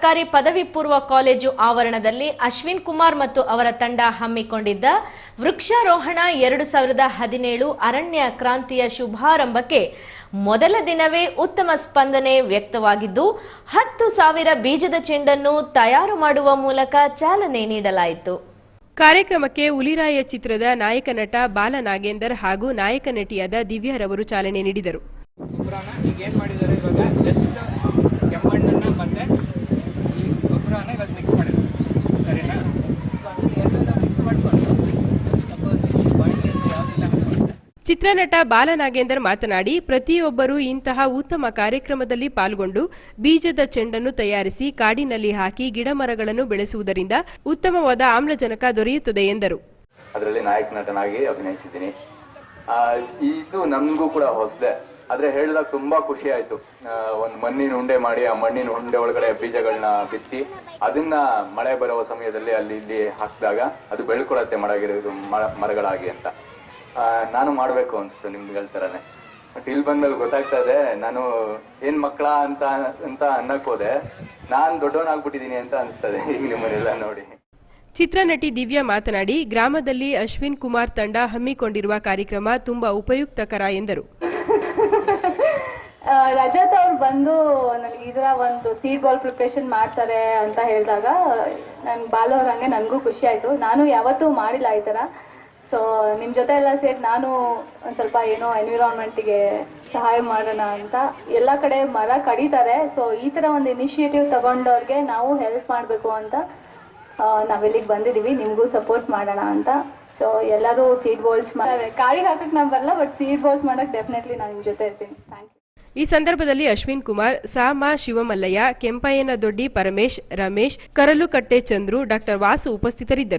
ಸರ್ಕಾರಿ ಪದವಿ ಪೂರ್ವ ಕಾಲೇಜು ಆವರಣದಲ್ಲಿ ಅಶ್ವಿನ್ ಕುಮಾರ್ ಮತ್ತು ಅವರ ತಂಡ ಹಮ್ಮಿಕೊಂಡಿದ್ದ ವೃಕ್ಷಾರೋಹಣ 2017 ಅರಣ್ಯ ಕ್ರಾಂತಿಯ ಶುಭಾರಂಭಕ್ಕೆ ಮೊದಲ ದಿನವೇ ಉತ್ತಮ ಸ್ಪಂದನೆ ವ್ಯಕ್ತವಾಗಿದ್ದು 10,000 ಬೀಜದ ಚೆಂಡನ್ನು ತಯಾರು ಮಾಡುವ ಮೂಲಕ ಚಾಲನೆ ನೀಡಲಾಯಿತು. ಕಾರ್ಯಕ್ರಮಕ್ಕೆ ಹುಲಿರಾಯ ಚಿತ್ರದ ನಾಯಕ ನಟ ಬಾಲನಾಗೇಂದರ್ ಹಾಗೂ ನಾಯಕ ನಟಿಯಾದ ದಿವ್ಯಾರವರು ಚಾಲನೆ ನೀಡಿದರು. ಚಿತ್ರನಟ ಬಾಲನಾಗೇಂದರ್ ಮಾತನಾಡಿ, ಪ್ರತಿಯೊಬ್ಬರೂ ಇಂತಹ ಉತ್ತಮ ಕಾರ್ಯಕ್ರಮದಲ್ಲಿ ಪಾಲ್ಗೊಂಡು ಬೀಜದ ಚೆಂಡನ್ನು ತಯಾರಿಸಿ ಕಾಡಿನಲ್ಲಿ ಹಾಕಿ ಗಿಡಮರಗಳನ್ನು ಬೆಳೆಸುವುದರಿಂದ ಉತ್ತಮವಾದ ಆಮ್ಲಜನಕ ದೊರೆಯುತ್ತದೆ ಎಂದರು. ಅದರಲ್ಲಿ ನಾಯಕ ನಟನಾಗಿ ಅಭಿನಯಿಸಿದ್ದೀನಿ. ಇದು ನಮಗೂ ಕೂಡ ಹೊಸದೇ, ಆದ್ರೆ ಹೇಳಿದಾಗ ತುಂಬಾ ಖುಷಿ ಆಯ್ತು. ಒಂದು ಮಣ್ಣಿನ ಉಂಡೆ ಮಾಡಿ ಆ ಮಣ್ಣಿನ ಉಂಡೆ ಒಳಗಡೆ ಬೀಜಗಳನ್ನ ಬಿತ್ತಿ ಅದನ್ನ ಮಳೆ ಬರುವ ಸಮಯದಲ್ಲಿ ಅಲ್ಲಿ ಇಲ್ಲಿ ಹಾಕಿದಾಗ ಅದು ಬೆಳ್ಕೊಳತ್ತೆ ಮರಗಳಾಗಿ ಅಂತ ನಾನು ಮಾಡ್ಬೇಕು ಅನ್ಸ್ತು ನಿಮ್ಗಳ ತರಾನೇ. ಬಟ್ ಇಲ್ಲಿ ಬಂದ್ಮೇಲೆ ಗೊತ್ತಾಗ್ತಾ ಇದೆ ನಾನು ಏನ್ ಮಕ್ಕಳ ಅಂತ ಅನ್ನಕ್ ಹೋದೆ, ನಾನ್ ದೊಡ್ಡವನಾಗ್ಬಿಟ್ಟಿದೀನಿ ಅಂತ ಅನ್ಸ್ತದೆ ಈಗ ನಿಮ್ಮನ್ನೆಲ್ಲ ನೋಡಿ. ಚಿತ್ರನಟಿ ದಿವ್ಯಾ ಮಾತನಾಡಿ, ಗ್ರಾಮದಲ್ಲಿ ಅಶ್ವಿನ್ ಕುಮಾರ್ ತಂಡ ಹಮ್ಮಿಕೊಂಡಿರುವ ಕಾರ್ಯಕ್ರಮ ತುಂಬಾ ಉಪಯುಕ್ತಕರ ಎಂದರು. ರಜತ್ ಅವ್ರು ಬಂದು ನನಗೆ ಇದರ ಒಂದು ಸೀಡ್ ಬಾಲ್ ಪ್ರಿಪರೇಷನ್ ಮಾಡ್ತಾರೆ ಅಂತ ಹೇಳಿದಾಗ ನನ್ ಬಾಲ್ ಅವ್ರಂಗೆ ನನಗೂ ಖುಷಿ ಆಯ್ತು. ನಾನು ಯಾವತ್ತೂ ಮಾಡಿಲ್ಲ ಈ ತರ. ಸೊ ನಿಮ್ ಜೊತೆ ಎಲ್ಲ ಸೇರಿ ನಾನು ಒಂದ್ ಸ್ವಲ್ಪ ಏನೋ ಎನ್ವಿರಾನ್ಮೆಂಟ್ಗೆ ಸಹಾಯ ಮಾಡೋಣ ಅಂತ. ಎಲ್ಲ ಕಡೆ ಮರ ಕಡಿತಾರೆ, ಸೊ ಈ ತರ ಒಂದು ಇನಿಷಿಯೇಟಿವ್ ತಗೊಂಡವ್ರಿಗೆ ನಾವು ಹೆಲ್ಪ್ ಮಾಡ್ಬೇಕು ಅಂತ ನಾವಿಲ್ಲಿಗೆ ಬಂದಿದೀವಿ, ನಿಮ್ಗೂ ಸಪೋರ್ಟ್ ಮಾಡೋಣ ಅಂತ. ಸೊ ಎಲ್ಲರೂ ಸೀಡ್ ಬಾಲ್ಸ್ ಕಾಡಿಗೆ ಹಾಕಕ್ ನಾವ್ ಬರಲ್ಲ, ಬಟ್ ಸೀಡ್ ಬಾಲ್ಸ್ ಮಾಡಕ್ ಡೆಫಿನೆಟ್ಲಿ ನಾನು ನಿಮ್ ಜೊತೆ ಇರ್ತೀನಿ. Thank you. ಈ ಸಂದರ್ಭದಲ್ಲಿ ಅಶ್ವಿನ್ ಕುಮಾರ್, ಸಾಮ ಶಿವಮಲ್ಲಯ್ಯ, ಕೆಂಪಯ್ಯನ ದೊಡ್ಡಿ ಪರಮೇಶ್, ರಮೇಶ್, ಕರಲುಕಟ್ಟೆ ಚಂದ್ರು, ಡಾಕ್ಟರ್ ವಾಸು ಉಪಸ್ಥಿತರಿದ್ದರು.